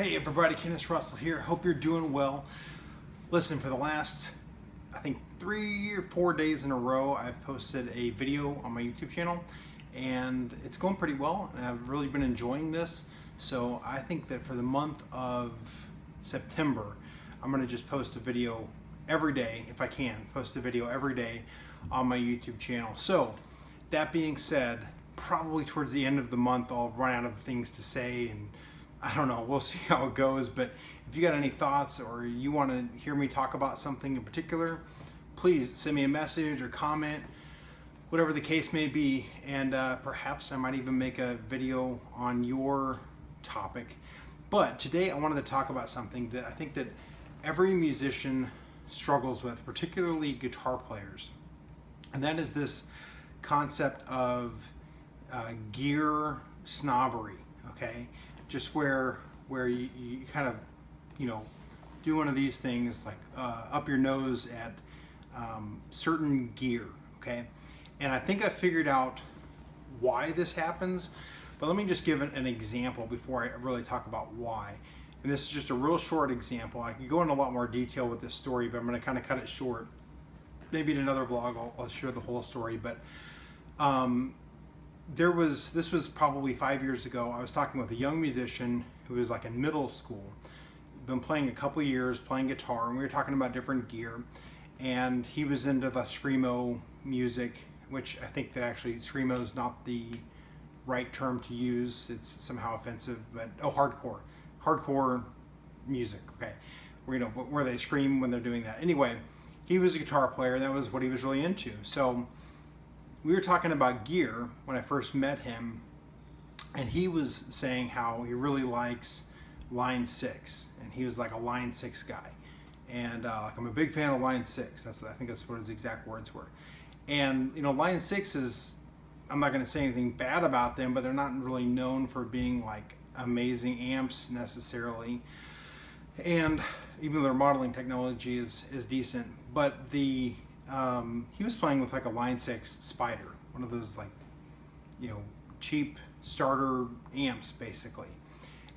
Hey everybody, Kennis here. Hope you're doing well. Listen, for the last, I think 3 or 4 days in a row, I've posted a video on my YouTube channel and it's going pretty well and I've really been enjoying this. So I think that for the month of September, I'm gonna just post a video every day, if I can, post a video every day on my YouTube channel. So that being said, probably towards the end of the month, I'll run out of things to say and I don't know, we'll see how it goes, but if you got any thoughts or you want to hear me talk about something in particular, please send me a message or comment, whatever the case may be, and perhaps I might even make a video on your topic. But today I wanted to talk about something that I think that every musician struggles with, particularly guitar players, and that is this concept of gear snobbery, okay? Just where you kind of, do one of these things like up your nose at certain gear, okay? And I think I figured out why this happens, but let me just give an example before I really talk about why. And this is just a real short example. I can go into a lot more detail with this story, but I'm going to kind of cut it short. Maybe in another vlog I'll share the whole story, but this was probably 5 years ago. I was talking with a young musician who was like in middle school, been playing a couple years, playing guitar, and we were talking about different gear, and he was into the screamo music, which I think that actually screamo is not the right term to use. It's somehow offensive, but hardcore music, okay, where they scream when they're doing that. Anyway, he was a guitar player, and that was what he was really into. So we were talking about gear when I first met him, and he was saying how he really likes Line 6, and he was like a Line 6 guy, and like, I'm a big fan of Line 6. I think that's what his exact words were. And Line 6 is, I'm not going to say anything bad about them, but they're not really known for being like amazing amps necessarily, and even though their modeling technology is decent, but he was playing with like a Line 6 Spider, one of those like, cheap starter amps basically,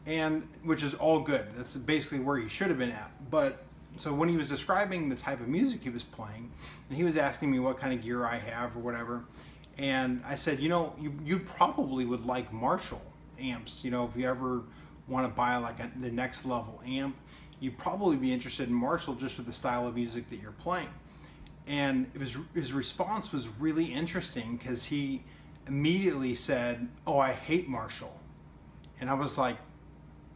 and which is all good. That's basically where he should have been at. But so when he was describing the type of music he was playing, and he was asking me what kind of gear I have or whatever, and I said, you probably would like Marshall amps. If you ever want to buy like the next level amp, you'd probably be interested in Marshall just with the style of music that you're playing. And his response was really interesting because he immediately said, "Oh, I hate Marshall." And I was like,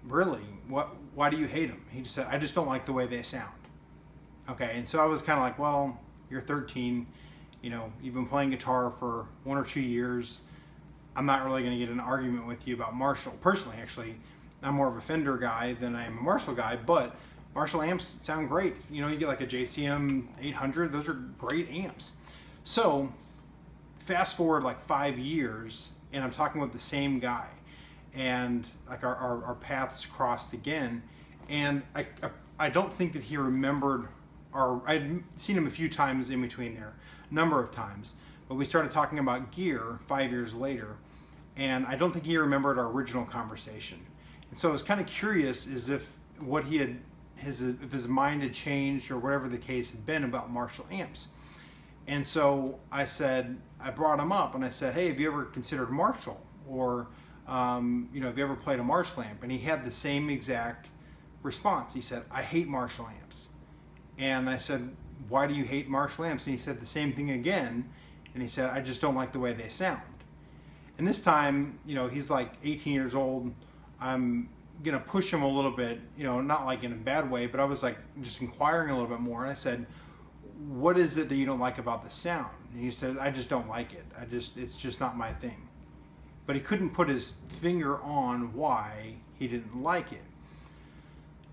"Really? Why do you hate them?" He just said, "I just don't like the way they sound." Okay, and so I was kind of like, "Well, you're 13, you've been playing guitar for 1 or 2 years. I'm not really going to get in an argument with you about Marshall." Personally, actually, I'm more of a Fender guy than I am a Marshall guy, but Marshall amps sound great. You get like a JCM 800, those are great amps. So fast forward like 5 years, and I'm talking with the same guy, and like our paths crossed again, and I don't think that he remembered I'd seen him a few times in between there, a number of times, but we started talking about gear 5 years later, and I don't think he remembered our original conversation. And so I was kind of curious as if if his mind had changed or whatever the case had been about Marshall amps. And so I brought him up and I said, "Hey, have you ever considered Marshall? Or, have you ever played a Marshall amp?" And he had the same exact response. He said, "I hate Marshall amps." And I said, "Why do you hate Marshall amps?" And he said the same thing again. And he said, "I just don't like the way they sound." And this time, he's like 18 years old. I'm gonna push him a little bit, not like in a bad way, but I was like just inquiring a little bit more, and I said, "What is it that you don't like about the sound?" And he said, "I just don't like it. It's just not my thing." But he couldn't put his finger on why he didn't like it.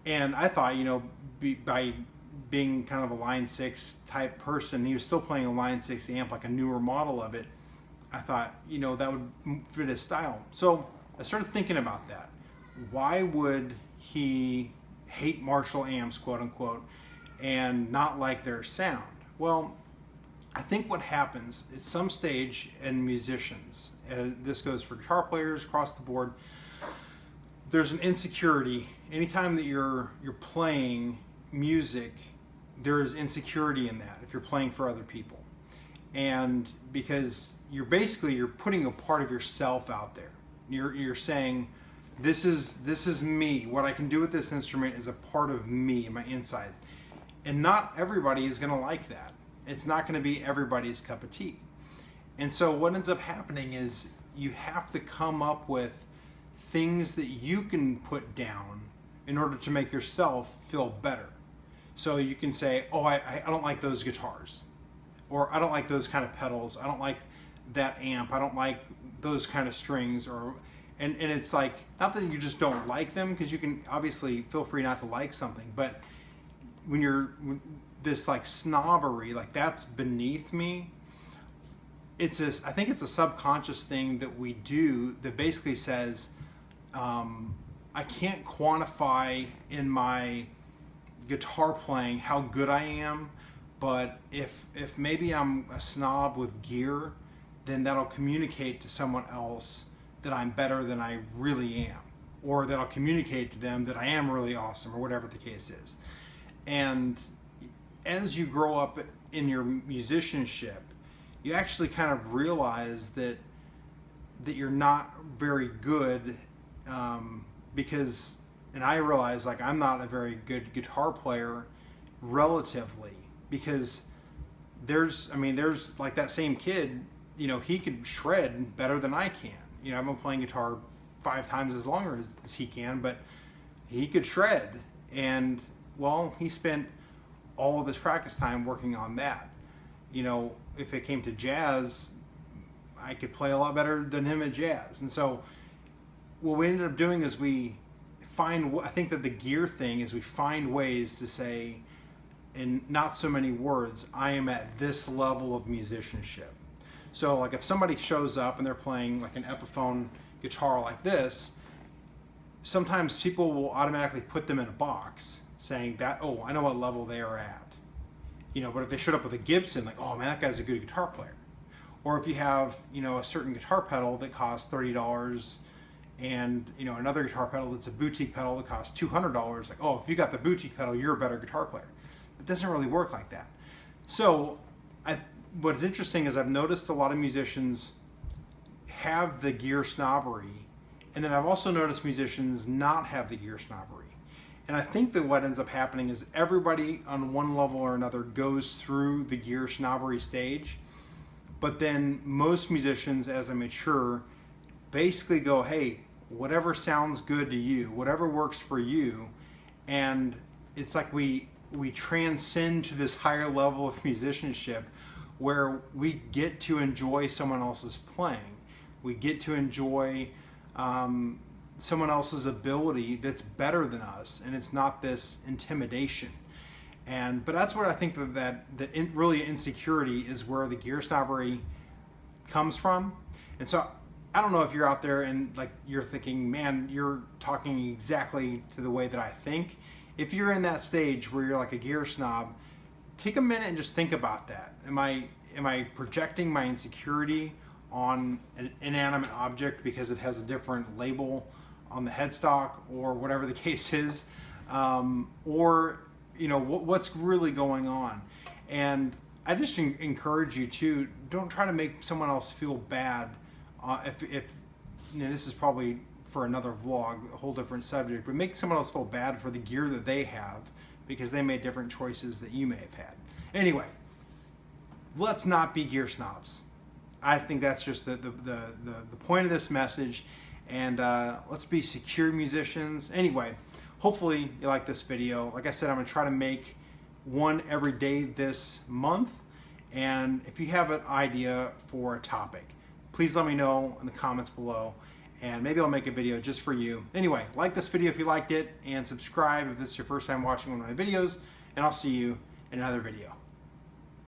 And I thought, by being kind of a Line 6 type person, he was still playing a Line 6 amp, like a newer model of it. I thought, that would fit his style. So I started thinking about that. Why would he hate Marshall amps, quote unquote, and not like their sound? Well, I think what happens at some stage in musicians, this goes for guitar players across the board, there's an insecurity. Anytime that you're playing music, there is insecurity in that if you're playing for other people. And because you're putting a part of yourself out there. You're saying, this is me. What I can do with this instrument is a part of me, my inside. And not everybody is going to like that. It's not going to be everybody's cup of tea. And so what ends up happening is you have to come up with things that you can put down in order to make yourself feel better. So you can say, oh, I don't like those guitars, or I don't like those kind of pedals, I don't like that amp, I don't like those kind of strings, and it's like, not that you just don't like them, because you can obviously feel free not to like something, but when this like snobbery, like that's beneath me, I think it's a subconscious thing that we do that basically says, I can't quantify in my guitar playing how good I am, but if maybe I'm a snob with gear, then that'll communicate to someone else that I'm better than I really am, or that'll communicate to them that I am really awesome, or whatever the case is. And as you grow up in your musicianship, you actually kind of realize that you're not very good, because, and I realize like I'm not a very good guitar player relatively, because there's like that same kid, he could shred better than I can. I've been playing guitar 5 times as longer as he can, but he could shred, and well, he spent all of his practice time working on that. If it came to jazz, I could play a lot better than him at jazz. And so what we ended up doing is I think that the gear thing is we find ways to say, in not so many words, I am at this level of musicianship. So like if somebody shows up and they're playing like an Epiphone guitar like this, sometimes people will automatically put them in a box saying that, oh, I know what level they are at. But if they showed up with a Gibson, like, oh man, that guy's a good guitar player. Or if you have, a certain guitar pedal that costs $30 and, another guitar pedal that's a boutique pedal that costs $200, like, oh, if you got the boutique pedal, you're a better guitar player. It doesn't really work like that. So what's interesting is I've noticed a lot of musicians have the gear snobbery, and then I've also noticed musicians not have the gear snobbery. And I think that what ends up happening is everybody on one level or another goes through the gear snobbery stage, but then most musicians, as they mature, basically go, hey, whatever sounds good to you, whatever works for you, and it's like we transcend to this higher level of musicianship where we get to enjoy someone else's playing. We get to enjoy someone else's ability that's better than us, and it's not this intimidation. But that's where I think that really insecurity is where the gear snobbery comes from. And so I don't know if you're out there and like you're thinking, man, you're talking exactly to the way that I think. If you're in that stage where you're like a gear snob, take a minute and just think about that. Am I projecting my insecurity on an inanimate object because it has a different label on the headstock, or whatever the case is, or what's really going on? And I just encourage you to don't try to make someone else feel bad. If this is probably for another vlog, a whole different subject, but make someone else feel bad for the gear that they have because they made different choices that you may have had. Anyway, let's not be gear snobs. I think that's just the point of this message. And let's be secure musicians. Anyway, hopefully you like this video. Like I said, I'm going to try to make one every day this month. And if you have an idea for a topic, please let me know in the comments below. And maybe I'll make a video just for you. Anyway, like this video if you liked it, and subscribe if this is your first time watching one of my videos. And I'll see you in another video.